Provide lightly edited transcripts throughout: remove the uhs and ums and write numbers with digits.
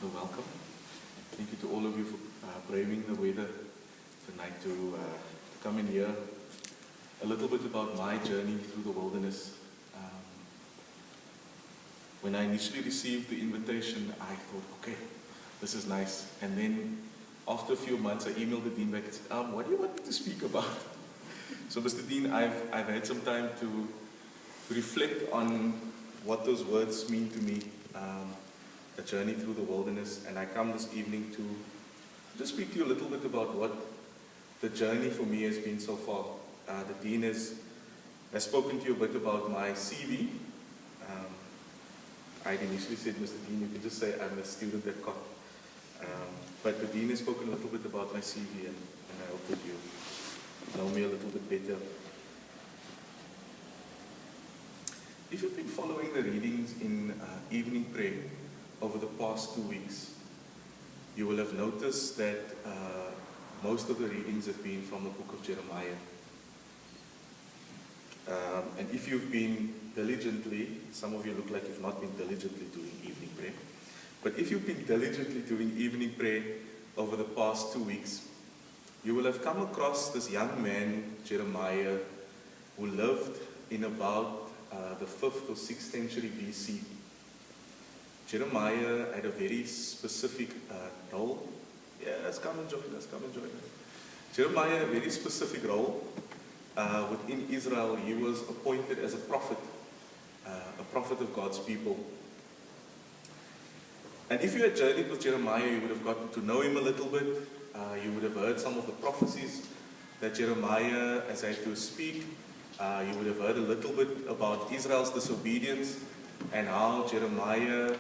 the welcome. Thank you to all of you for braving the weather tonight to come and hear a little bit about my journey through the wilderness. When I initially received the invitation, I thought, okay, this is nice. And then after a few months, I emailed the Dean back and said, what do you want me to speak about? So Mr. Dean, I've had some time to reflect on what those words mean to me, a journey through the wilderness. And I come this evening to just speak to you a little bit about what the journey for me has been so far. The Dean has spoken to you a bit about my CV. I initially said, Mr. Dean, you can just say I'm a student at COT. But the Dean has spoken a little bit about my CV, and I hope that you know me a little bit better. If you've been following the readings in evening prayer over the past 2 weeks, you will have noticed that most of the readings have been from the book of Jeremiah. And if you've been diligently, some of you look like you've not been diligently doing evening prayer, but if you've been diligently doing evening prayer over the past 2 weeks, you will have come across this young man, Jeremiah, who lived in about the 5th or 6th century BC. Jeremiah had a very specific role. Yes, come and join us. Jeremiah had a very specific role within Israel. He was appointed as a prophet of God's people. And if you had journeyed with Jeremiah, you would have gotten to know him a little bit. You would have heard some of the prophecies that Jeremiah has had to speak. You would have heard a little bit about Israel's disobedience and how Jeremiah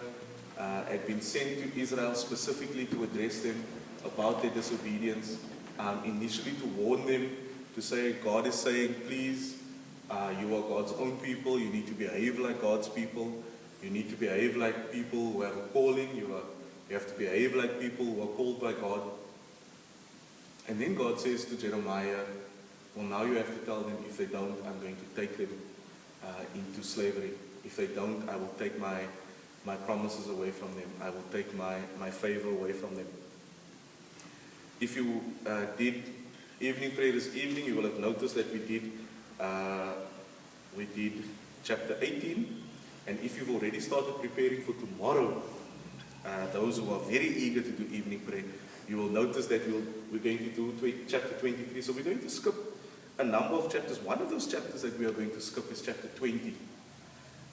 had been sent to Israel specifically to address them about their disobedience, initially to warn them, to say, God is saying, please, you are God's own people, you need to behave like God's people, you need to behave like people who have a calling, you have to behave like people who are called by God. And then God says to Jeremiah, well, now you have to tell them, if they don't, I'm going to take them into slavery. If they don't, I will take my promises away from them. I will take my favor away from them. If you did evening prayer this evening, you will have noticed that we did chapter 18. And if you've already started preparing for tomorrow, those who are very eager to do evening prayer, you will notice that we're going to do chapter 23. So we're going to skip a number of chapters. One of those chapters that we are going to skip is chapter 20.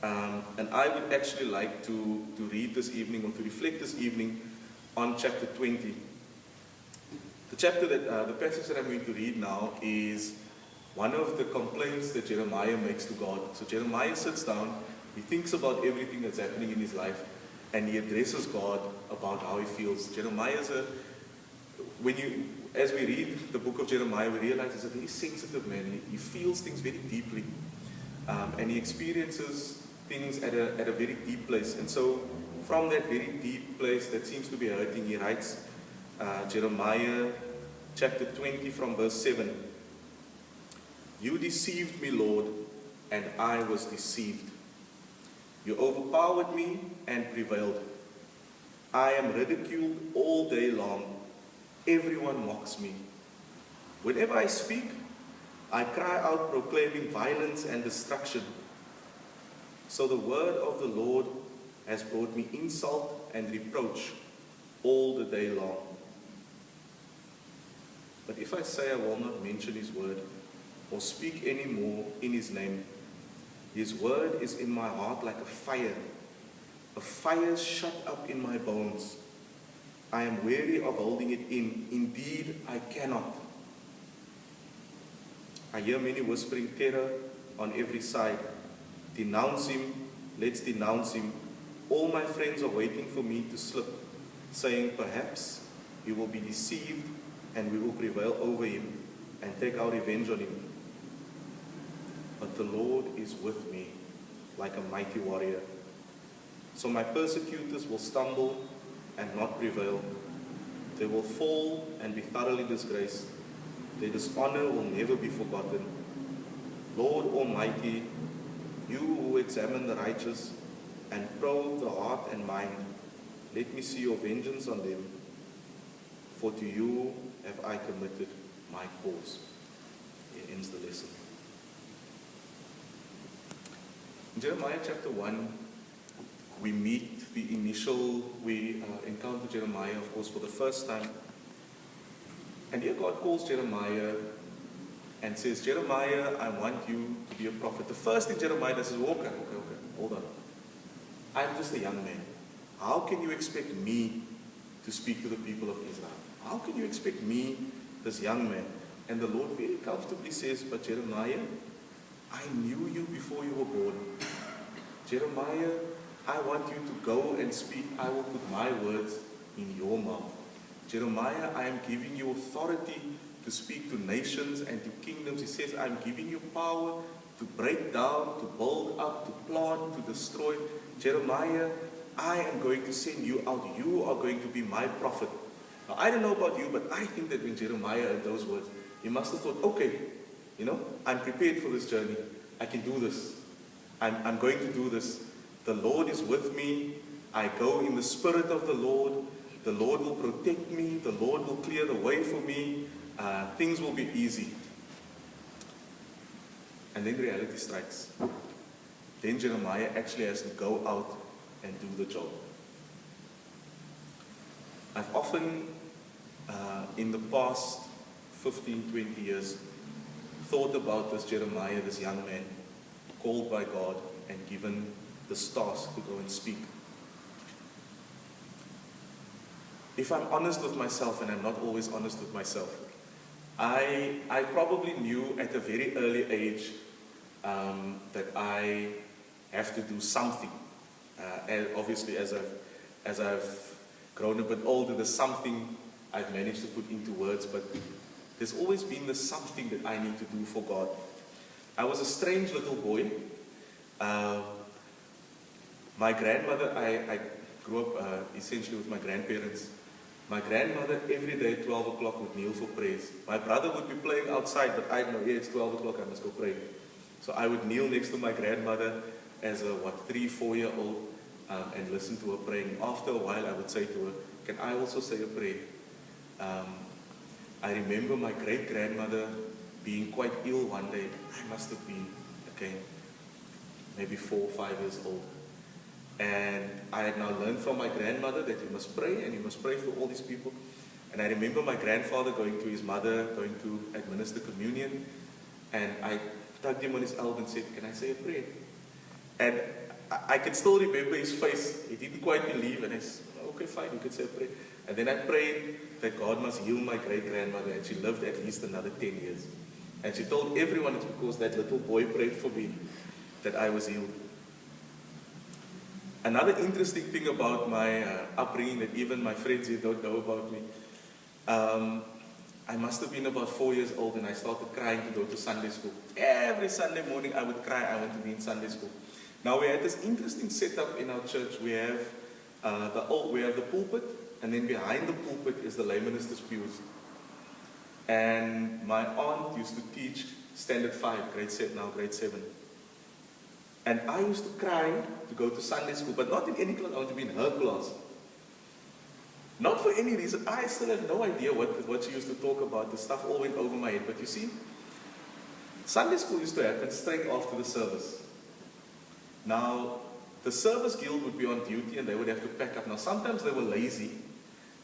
And I would actually like to read this evening, or to reflect this evening on chapter 20. The chapter the passage that I'm going to read now is one of the complaints that Jeremiah makes to God. So Jeremiah sits down, he thinks about everything that's happening in his life, and he addresses God about how he feels. Jeremiah as we read the book of Jeremiah, we realize he's a very sensitive man. He feels things very deeply, and he experiences things at a very deep place. And so from that very deep place that seems to be hurting, he writes Jeremiah chapter 20 from verse 7. You deceived me, Lord, and I was deceived. You overpowered me and prevailed. I am ridiculed all day long. Everyone mocks me. Whenever I speak, I cry out proclaiming violence and destruction. So the word of the Lord has brought me insult and reproach all the day long. But if I say I will not mention his word or speak any more in his name, his word is in my heart like a fire shut up in my bones. I am weary of holding it in. Indeed, I cannot. I hear many whispering terror on every side. Denounce him, let's denounce him. All my friends are waiting for me to slip, saying, perhaps he will be deceived and we will prevail over him and take our revenge on him. But the Lord is with me like a mighty warrior. So my persecutors will stumble and not prevail. They will fall and be thoroughly disgraced. Their dishonor will never be forgotten. Lord Almighty, you who examine the righteous and probe the heart and mind, let me see your vengeance on them, for to you have I committed my cause. Here ends the lesson. In Jeremiah chapter 1, we encounter Jeremiah, of course, for the first time. And here God calls Jeremiah and says, Jeremiah, I want you to be a prophet. The first thing Jeremiah does is, okay, hold on. I'm just a young man. How can you expect me to speak to the people of Israel? How can you expect me, this young man? And the Lord very comfortably says, but Jeremiah, I knew you before you were born. Jeremiah, I want you to go and speak. I will put my words in your mouth. Jeremiah, I am giving you authority to speak to nations and to kingdoms. He says, I'm giving you power to break down, to build up, to plant, to destroy. Jeremiah, I am going to send you out. You are going to be my prophet. Now, I don't know about you, but I think that when Jeremiah heard those words, he must have thought, okay, I'm prepared for this journey. I can do this. I'm going to do this. The Lord is with me. I go in the spirit of the Lord. The Lord will protect me. The Lord will clear the way for me. Things will be easy. And then reality strikes. Then Jeremiah actually has to go out and do the job. I've often, in the past 15, 20 years, thought about this Jeremiah, this young man, called by God and given this task to go and speak. If I'm honest with myself, and I'm not always honest with myself, I probably knew at a very early age that I have to do something. And obviously, as I've grown a bit older, there's something I've managed to put into words, but there's always been this something that I need to do for God. I was a strange little boy. My grandmother, I grew up essentially with my grandparents. My grandmother every day at 12 o'clock would kneel for prayers. My brother would be playing outside, but I know, it's 12 o'clock, I must go pray. So I would kneel next to my grandmother as a 3-4-year-old and listen to her praying. After a while, I would say to her, can I also say a prayer? I remember my great-grandmother being quite ill one day. I must have been, maybe 4 or 5 years old. And I had now learned from my grandmother that you must pray, and you must pray for all these people. And I remember my grandfather going to his mother, going to administer communion, and I tugged him on his elbow and said, can I say a prayer? And I can still remember his face. He didn't quite believe, and I said, okay, fine, you can say a prayer. And then I prayed that God must heal my great-grandmother, and she lived at least another 10 years. And she told everyone it's because that little boy prayed for me that I was healed. Another interesting thing about my upbringing that even my friends here don't know about me, I must have been about 4 years old and I started crying to go to Sunday school. Every Sunday morning I would cry, I want to be in Sunday school. Now we had this interesting setup in our church. We have the pulpit, and then behind the pulpit is the lay minister's pews. And my aunt used to teach Standard 5, grade 7. And I used to cry to go to Sunday school, but not in any class. I want to be in her class. Not for any reason. I still have no idea what she used to talk about. The stuff all went over my head. But you see, Sunday school used to happen straight after the service. Now, the service guild would be on duty and they would have to pack up. Now, sometimes they were lazy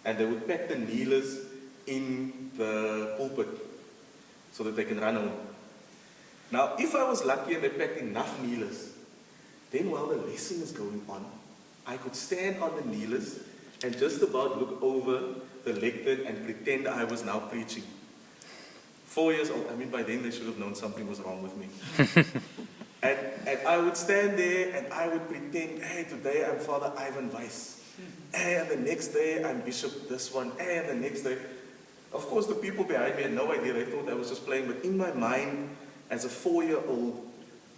and they would pack the kneelers in the pulpit so that they can run home. Now, if I was lucky and they packed enough kneelers, then while the lesson is going on, I could stand on the kneelers and just about look over the lectern and pretend I was now preaching. 4 years old, by then they should have known something was wrong with me. and I would stand there and I would pretend, hey, today I'm Father Ivan Weiss. Hey, and the next day I'm Bishop this one. Hey, and the next day. Of course, the people behind me had no idea. They thought I was just playing. But in my mind, as a 4-year-old,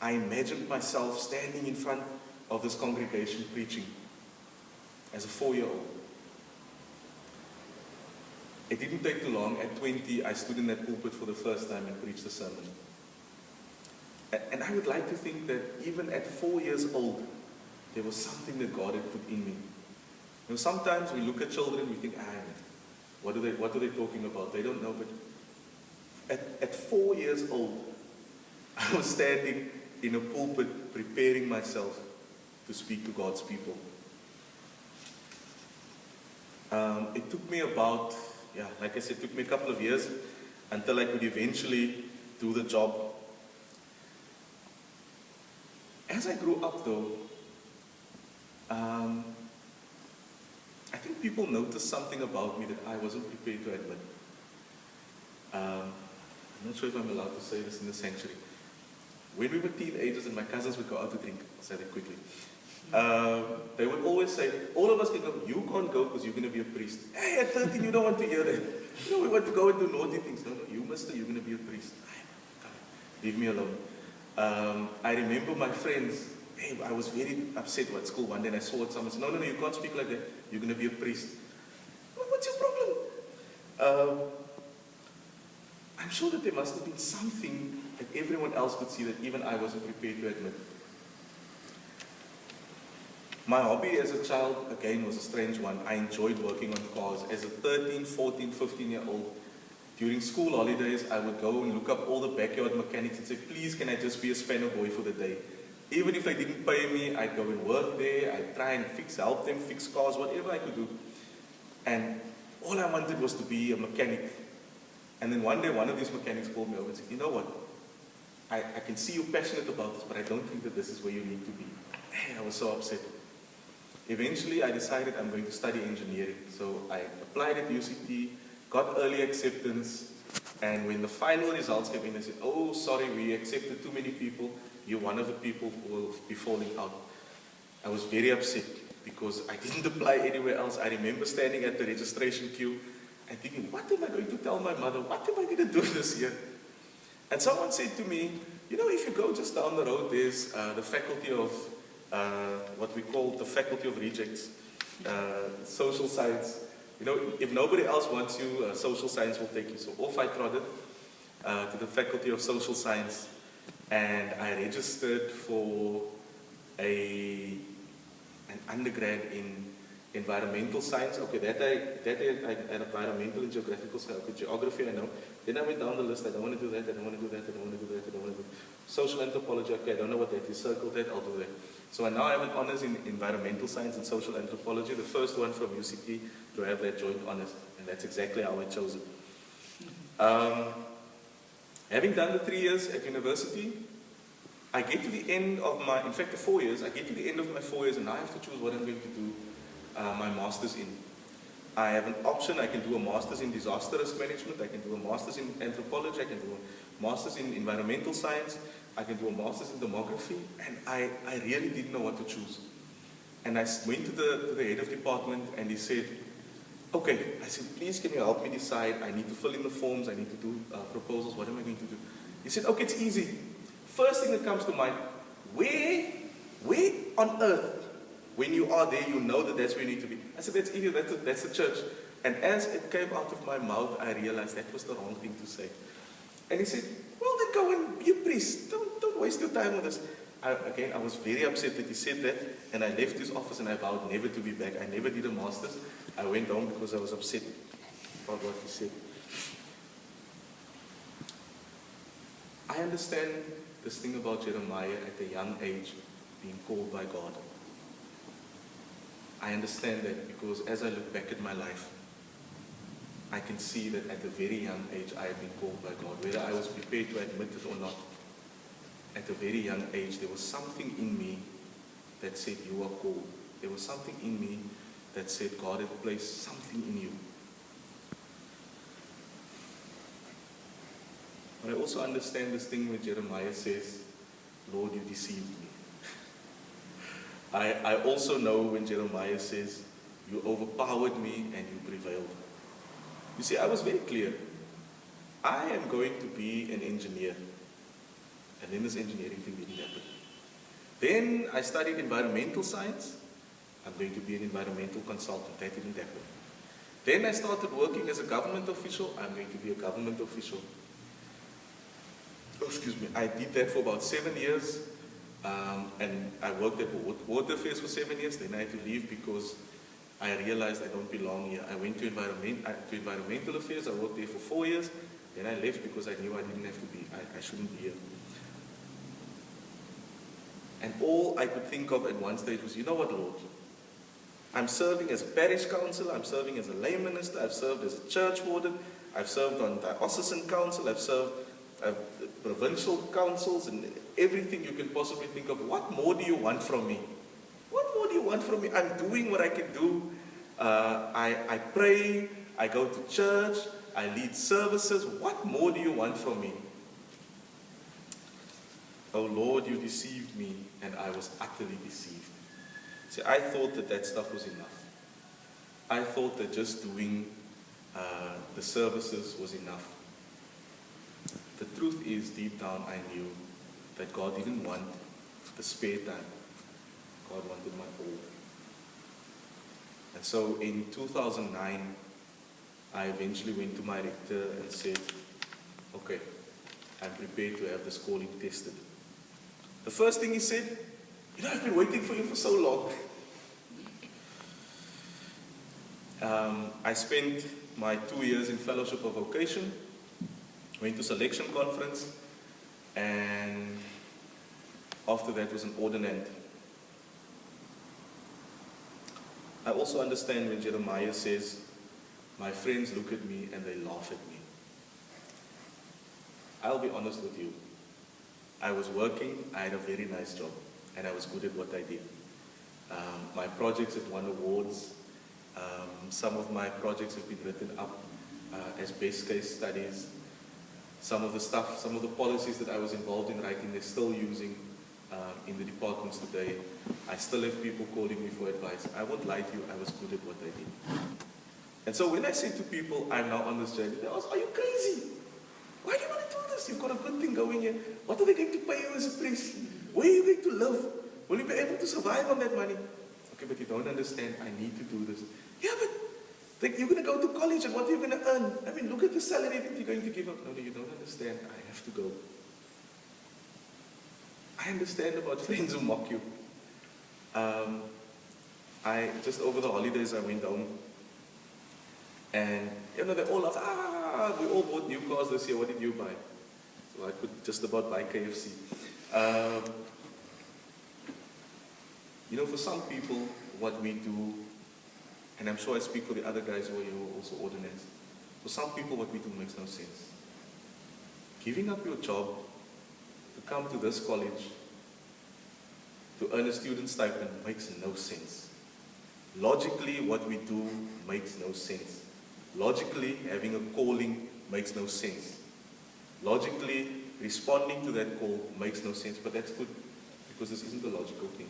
I imagined myself standing in front of this congregation preaching. As a 4-year-old. It didn't take too long. At 20, I stood in that pulpit for the first time and preached a sermon. And I would like to think that even at 4 years old, there was something that God had put in me. Sometimes we look at children, we think, what are they talking about? They don't know. But at 4 years old, I was standing in a pulpit preparing myself to speak to God's people. It took me about, like I said, it took me a couple of years until I could eventually do the job. As I grew up though, I think people noticed something about me that I wasn't prepared to admit. I'm not sure if I'm allowed to say this in the sanctuary. When we were teenagers and my cousins would go out to drink, I'll say that quickly. They would always say, all of us can go, you can't go because you're going to be a priest. Hey, at 13 you don't want to hear that. We want to go and do naughty things. No, you mister, you're going to be a priest. Leave me alone. I remember my friends, I was very upset at school one day and I saw it, someone said, no, you can't speak like that. You're going to be a priest. What's your problem? I'm sure that there must have been something that everyone else could see that even I wasn't prepared to admit. My hobby as a child, again, was a strange one. I enjoyed working on cars. As a 13, 14, 15-year-old, during school holidays, I would go and look up all the backyard mechanics and say, please, can I just be a spanner boy for the day? Even if they didn't pay me, I'd go and work there. I'd try and help them fix cars, whatever I could do. And all I wanted was to be a mechanic. And then one day, one of these mechanics called me over and said, you know what? I can see you're passionate about this, but I don't think that this is where you need to be. I was so upset. Eventually, I decided I'm going to study engineering. So I applied at UCT, got early acceptance, and when the final results came in, they said, oh, sorry, we accepted too many people. You're one of the people who will be falling out. I was very upset because I didn't apply anywhere else. I remember standing at the registration queue and thinking, what am I going to tell my mother? What am I going to do this year? And someone said to me, if you go just down the road, there's the faculty of what we call the faculty of rejects, social science. If nobody else wants you, social science will take you. So off I trotted to the faculty of social science, and I registered for an undergrad in environmental science. Okay, that day I had environmental and geographical science. Okay, geography I know. Then I went down the list. I don't want to do that. I don't want to do that. I don't want to do that. I don't want to do that. Social anthropology. Okay, I don't know what that is. Circle that. I'll do that. So I now have an honors in environmental science and social anthropology. The first one from UCT to have that joint honors, and that's exactly how I chose it. Having done the 3 years at university, I get to the end of the 4 years, I get to the end of my 4 years and I have to choose what I'm going to do my master's in. I have an option. I can do a master's in disaster risk management, I can do a master's in anthropology, I can do a master's in environmental science, I can do a master's in demography, and I really didn't know what to choose. And I went to the head of department and he said, okay, I said, please can you help me decide? I need to fill in the forms, I need to do proposals, what am I going to do? He said, okay, it's easy. First thing that comes to mind, where on earth, when you are there, you know that that's where you need to be. I said, that's easy, that's the church. And as it came out of my mouth, I realized that was the wrong thing to say. And he said, well, then go and be a priest. Don't waste your time on this. I was very upset that he said that, and I left his office and I vowed never to be back. I never did a master's. I went home because I was upset about what he said. I understand this thing about Jeremiah at a young age being called by God. I understand that because as I look back at my life, I can see that at a very young age I have been called by God, whether I was prepared to admit it or not. At a very young age, there was something in me that said, you are called. There was something in me that said, God had placed something in you. But I also understand this thing where Jeremiah says, Lord, you deceived me. I also know when Jeremiah says, you overpowered me and you prevailed. You see, I was very clear. I am going to be an engineer. And then this engineering thing didn't happen. Then I studied environmental science. I'm going to be an environmental consultant. That didn't happen. Then I started working as a government official. I'm going to be a government official. I did that for about 7 years. And I worked at Water Affairs for 7 years. Then I had to leave because I realized I don't belong here. I went to environmental affairs. I worked there for 4 years. Then I left because I knew I didn't have to be. I shouldn't be here. And all I could think of at one stage was, you know what, Lord? I'm serving as a parish councillor. I'm serving as a lay minister. I've served as a church warden. I've served on diocesan council. I've served provincial councils and everything you can possibly think of. What more do you want from me? What more do you want from me? I'm doing what I can do. I pray. I go to church. I lead services. What more do you want from me? Oh Lord, you deceived me, and I was utterly deceived. See, I thought that stuff was enough. I thought that just doing the services was enough. The truth is, deep down, I knew that God didn't want the spare time. God wanted my all. And so in 2009, I eventually went to my rector and said, okay, I'm prepared to have this calling tested. The first thing he said, you know, I've been waiting for you for so long. I spent my 2 years in Fellowship of Vocation, went to selection conference, and after that was an ordinand. I also understand when Jeremiah says, my friends look at me and they laugh at me. I'll be honest with you. I was working, I had a very nice job, and I was good at what I did. My projects had won awards. Some of my projects have been written up as best case studies. Some of the policies that I was involved in writing, they're still using in the departments today. I still have people calling me for advice. I won't lie to you, I was good at what I did. And so when I say to people, I'm now on this journey, they ask, are you crazy? Why do you want to do this? You've got a good thing going here. What are they going to pay you as a priest? Where are you going to live? Will you be able to survive on that money? Okay, but you don't understand. I need to do this. Yeah, but you're going to go to college and what are you going to earn? I mean, look at the salary that you're going to give up. No, you don't understand. I have to go. I understand about friends who mock you. Just over the holidays, I went home. And, you know, they all laughed, we all bought new cars this year, what did you buy? So I could just about buy KFC. You know, for some people, what we do, and I'm sure I speak for the other guys who are here who are also ordinance, for some people what we do makes no sense. Giving up your job to come to this college to earn a student stipend makes no sense. Logically, what we do makes no sense. Logically, having a calling makes no sense. Logically, responding to that call makes no sense, but that's good because this isn't a logical thing.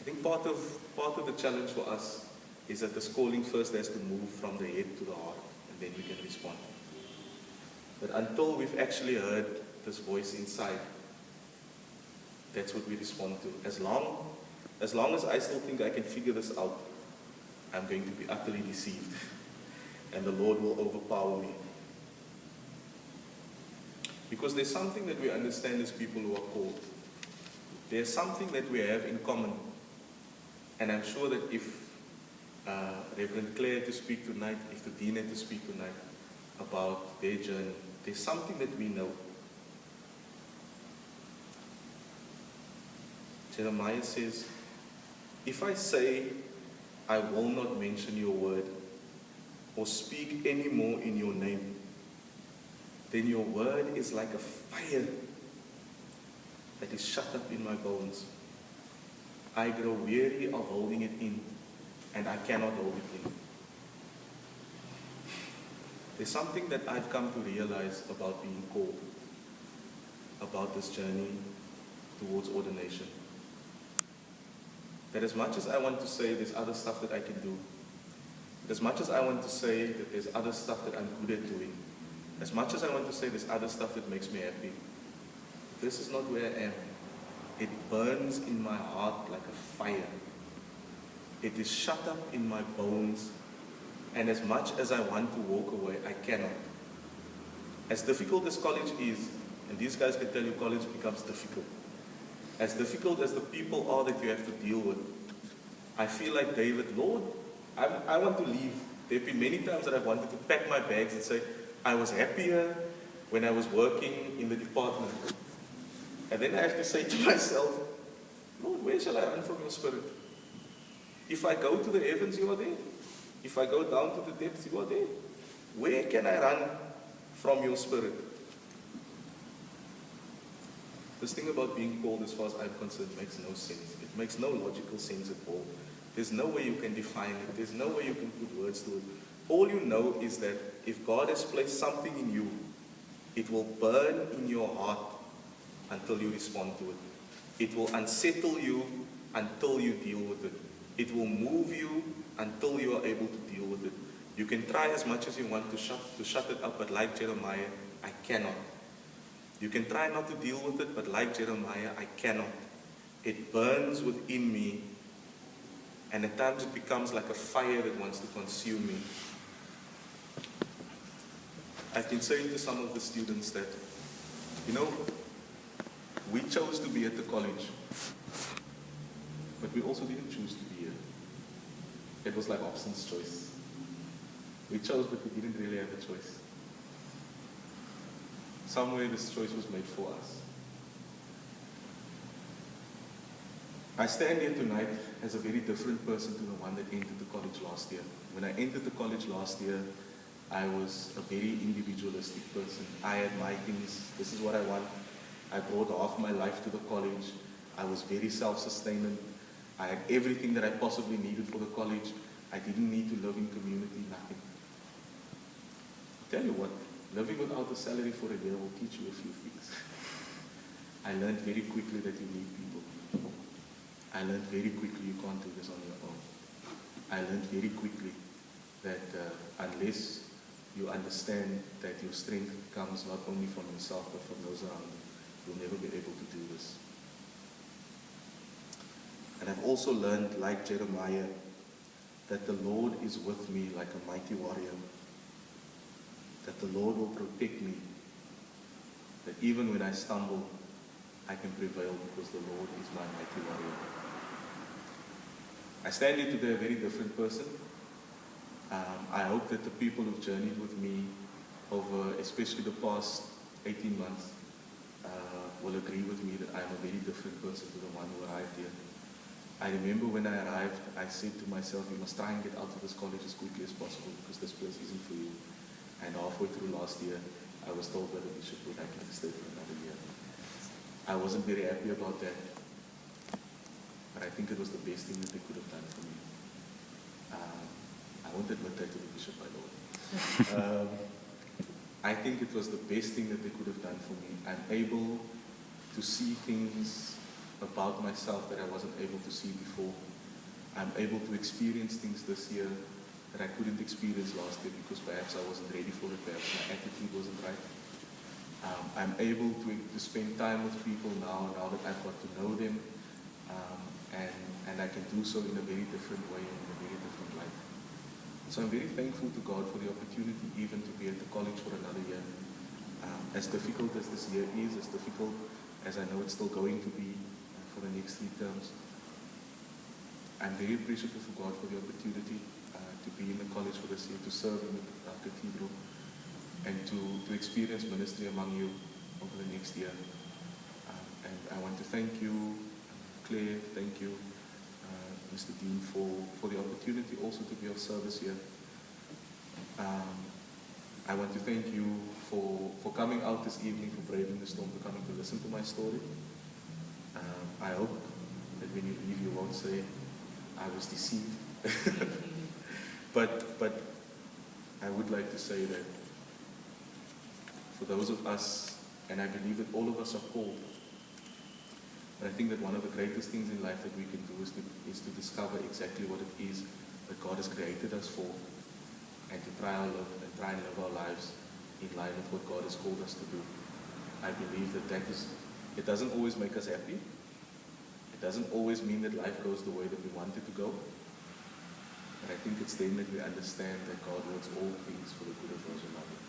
I think part of the challenge for us is that this calling first has to move from the head to the heart, and then we can respond. But until we've actually heard this voice inside, that's what we respond to. As long as I still think I can figure this out, I'm going to be utterly deceived. And the Lord will overpower me. Because there's something that we understand as people who are called. There's something that we have in common. And I'm sure that if Reverend Claire had to speak tonight, if the Dean had to speak tonight about their journey, there's something that we know. Jeremiah says, if I say I will not mention your word or speak any more in your name, then your word is like a fire that is shut up in my bones. I grow weary of holding it in, and I cannot hold it in. There's something that I've come to realize about being called, about this journey towards ordination. That as much as I want to say there's other stuff that I can do, as much as I want to say that there's other stuff that I'm good at doing, as much as I want to say there's other stuff that makes me happy, this is not where I am. It burns in my heart like a fire. It is shut up in my bones, and as much as I want to walk away, I cannot. As difficult as college is, and these guys can tell you college becomes difficult, as difficult as the people are that you have to deal with, I feel like David, Lord, I want to leave. There have been many times that I've wanted to pack my bags and say, I was happier when I was working in the department. And then I have to say to myself, Lord, where shall I run from your spirit? If I go to the heavens, you are there. If I go down to the depths, you are there. Where can I run from your spirit? This thing about being called, as far as I'm concerned, makes no sense. It makes no logical sense at all. There's no way you can define it. There's no way you can put words to it. All you know is that if God has placed something in you, it will burn in your heart until you respond to it. It will unsettle you until you deal with it. It will move you until you are able to deal with it. You can try as much as you want to shut it up, but like Jeremiah, I cannot. You can try not to deal with it, but like Jeremiah, I cannot. It burns within me, and at times it becomes like a fire that wants to consume me. I've been saying to some of the students that, we chose to be at the college, but we also didn't choose to be here. It was like Hobson's choice. We chose, but we didn't really have a choice. Somewhere this choice was made for us. I stand here tonight as a very different person to the one that entered the college last year. When I entered the college last year, I was a very individualistic person. I had my things. This is what I want. I brought half my life to the college. I was very self-sustaining. I had everything that I possibly needed for the college. I didn't need to live in community, nothing. I'll tell you what, living without a salary for a year will teach you a few things. I learned very quickly that you need people. I learned very quickly you can't do this on your own. I learned very quickly that unless you understand that your strength comes not only from yourself but from those around you, you'll never be able to do this. And I've also learned, like Jeremiah, that the Lord is with me like a mighty warrior. That the Lord will protect me. That even when I stumble, I can prevail because the Lord is my mighty warrior. I stand here today a very different person. I hope that the people who've journeyed with me over especially the past 18 months will agree with me that I'm a very different person to the one who arrived here. I remember when I arrived, I said to myself, you must try and get out of this college as quickly as possible because this place isn't for you. And halfway through last year, I was told by the bishop that I can stay for another year. I wasn't very happy about that, but I think it was the best thing that they could have done for me. I won't admit that to the bishop, by the way. I think it was the best thing that they could have done for me. I'm able to see things about myself that I wasn't able to see before. I'm able to experience things this year that I couldn't experience last year because perhaps I wasn't ready for it, perhaps my attitude wasn't right. I'm able to spend time with people now that I've got to know them, and I can do so in a very different way and in a very different light. So I'm very thankful to God for the opportunity even to be at the college for another year. As difficult as this year is, as difficult as I know it's still going to be for the next 3 terms, I'm very appreciative of God for the opportunity to be in the college for this year, to serve in the cathedral, and to experience ministry among you over the next year. And I want to thank you, Claire, thank you, Mr. Dean, for the opportunity also to be of service here. I want to thank you for coming out this evening, for braving the storm, for coming to listen to my story. I hope that when you leave, you won't say, I was deceived. But I would like to say that for those of us, and I believe that all of us are called, but I think that one of the greatest things in life that we can do is to discover exactly what it is that God has created us for, and to try and live our lives in line with what God has called us to do. I believe that it doesn't always make us happy. It doesn't always mean that life goes the way that we want it to go. But I think it's then that we understand that God works all things for the good of those who love Him.